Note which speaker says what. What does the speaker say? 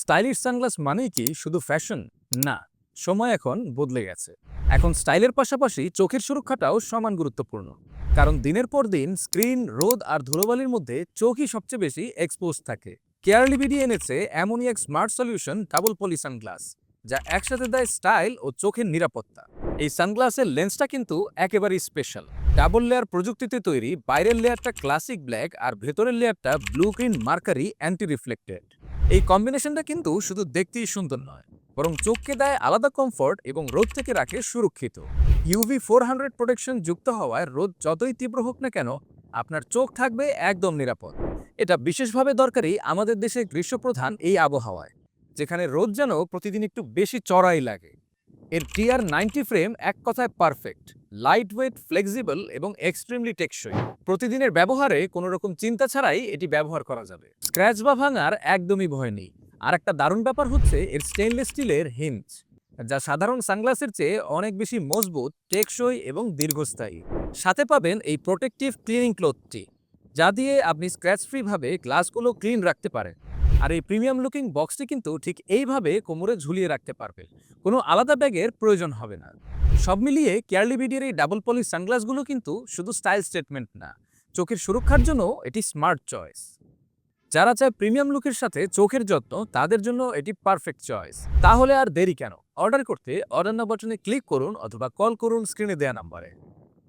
Speaker 1: Stylish sunglass মানেই কি শুধু ফ্যাশন? না, সময় এখন বদলে গেছে। এখন স্টাইলের পাশাপাশি চোখের সুরক্ষাটাও সমান গুরুত্বপূর্ণ। কারণ দিনের পর দিন স্ক্রিন, রোদ আর ধুলোবালির মধ্যে চোখই সবচেয়ে বেশি এক্সপোজ থাকে। কেয়ারলিবিডি এনেছে এমনই এক স্মার্ট সলিউশন, ডাবল পলি সানগ্লাস, যা একসাথে দেয় স্টাইল ও চোখের নিরাপত্তা। এই সানগ্লাসের লেন্সটা কিন্তু একেবারেই স্পেশাল। ডাবল লেয়ার প্রযুক্তিতে তৈরি, বাইরের লেয়ারটা ক্লাসিক ব্ল্যাক আর ভেতরের লেয়ারটা blue green mercury anti reflected. এই কম্বিনেশনটা কিন্তু শুধু দেখতেই সুন্দর নয়, বরং চোখকে দেয় আলাদা কমফোর্ট এবং রোদ থেকে রাখে সুরক্ষিত। ইউভি 400 প্রোটেকশন যুক্ত হওয়ায় রোদ যতই তীব্র হোক না কেন, আপনার চোখ থাকবে একদম নিরাপদ। এটা বিশেষভাবে দরকারি আমাদের দেশে গ্রীষ্মপ্রধান এই আবহাওয়ায়, যেখানে রোদ যেন প্রতিদিন একটু বেশি চড়াই লাগে। এর TR90 ফ্রেম এক কথায় পারফেক্ট, লাইট ওয়েট, ফ্লেক্সিবল এবং এক্সট্রিমলি টেকসই। প্রতিদিনের ব্যবহারে কোনো রকম চিন্তা ছাড়াই এটি ব্যবহার করা যাবে। স্ক্র্যাচ বা ভাঙার একদমই ভয় নেই। আর একটা দারুণ ব্যাপার হচ্ছে এর স্টেইনলেস স্টিলের হিঞ্জ, যা সাধারণ সানগ্লাসের চেয়ে অনেক বেশি মজবুত, টেকসই এবং দীর্ঘস্থায়ী। সাথে পাবেন এই প্রোটেক্টিভ ক্লিনিং ক্লথটি, যা দিয়ে আপনি স্ক্র্যাচ ফ্রি ভাবে গ্লাসগুলো ক্লিন রাখতে পারেন। আর এই প্রিমিয়াম লুকিং বক্সটি কিন্তু ঠিক এইভাবে কোমরে ঝুলিয়ে রাখতে পারবে, কোনো আলাদা ব্যাগের প্রয়োজন হবে না। সব মিলিয়ে কেয়ারলিবিডির এই ডাবল পলি সানগ্লাসগুলো কিন্তু শুধু স্টাইল স্টেটমেন্ট না, চোখের সুরক্ষার জন্য এটি স্মার্ট চয়েস। যারা চায় প্রিমিয়াম লুকের সাথে চোখের যত্ন, তাদের জন্য এটি পারফেক্ট চয়েস। তাহলে আর দেরি কেন? অর্ডার করতে অর্ডার নাও বাটনে ক্লিক করুন অথবা কল করুন স্ক্রিনে দেওয়া নাম্বারে।